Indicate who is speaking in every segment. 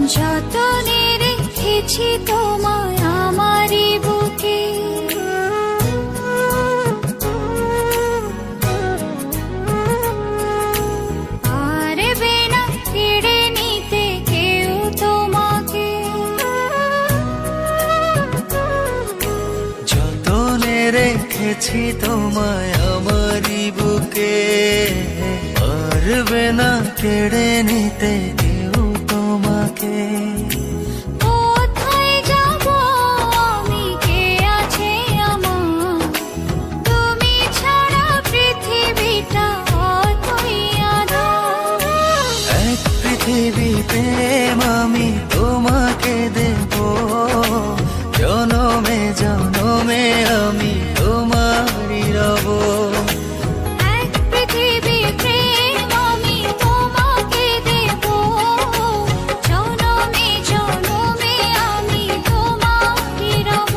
Speaker 1: যতনে রেখেছি তোমায় আমারই বুকে, পারবে না কেড়ে নিতে কেউ তোমাকে।
Speaker 2: যতনে রেখেছি তোমায় আমারই বুকে, পারবে না কেড়ে নিতে কেউ তোমাকে।
Speaker 1: কোথায় যাব আমি, কে আছে আমার, তুমি ছাড়া পৃথিবীটা অতই আঁধার।
Speaker 2: এক পৃথিবী প্রেম আমি তোমাকে দেব, জনমে জনমে আমি তোমারই রব।
Speaker 1: এক পৃথিবী প্রেম আমি তোমাকে দেব, জনমে জনমে আমি তোমারই রব।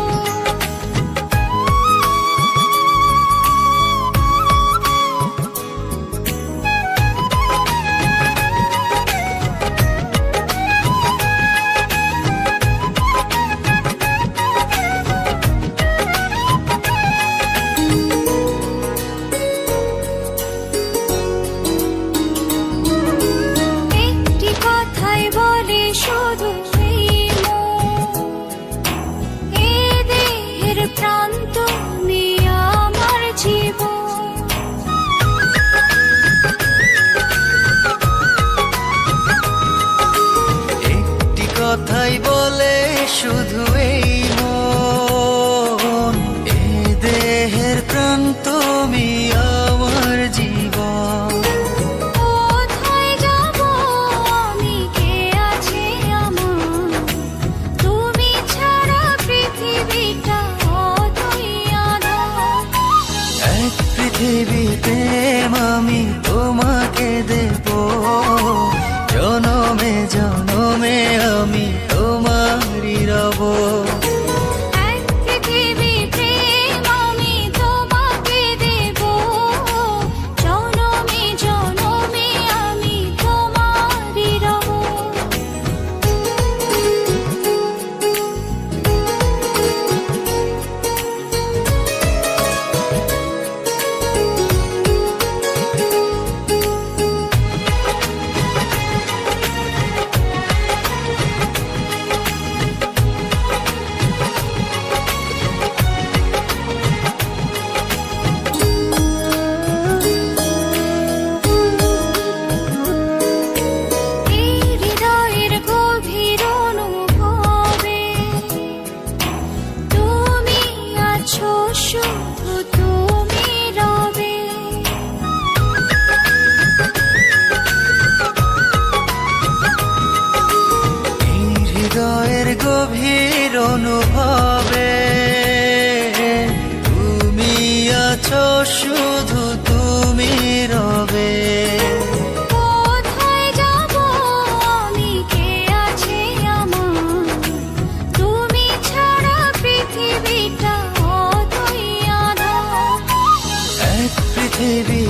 Speaker 1: একটি কথাই বলে শুধু এই মন, এ দেহের প্রাণ তুমি আমার জীবন।
Speaker 2: একটি কথাই বলে শুধু এই মন, এ দেহের প্রাণ তুমি আমার জীবন।
Speaker 1: কোথায় যাব আমি, কে আছে আমার, তুমি ছাড়া পৃথিবীটা অতই আঁধার।
Speaker 2: এক পৃথিবী প্রেম আমি তোমাকে দেব, জনমে জনমে আমি তোমারই রব।
Speaker 1: এক পৃথিবী প্রেম আমি তোমাকে দেব, জনমে জনমে আমি তোমারই রব। এই হৃদয়ের গভীর অনুভবে তুমি আছো, শুধু তুমি রবে।
Speaker 2: এই হৃদয়ের গভীর অনুভবে তুমি আছো, শুধু তুমি রবে।
Speaker 1: কোথায় যাব আমি, কে আছে আমার, তুমি ছাড়া পৃথিবীটা অতই আঁধার।
Speaker 2: এক পৃথিবী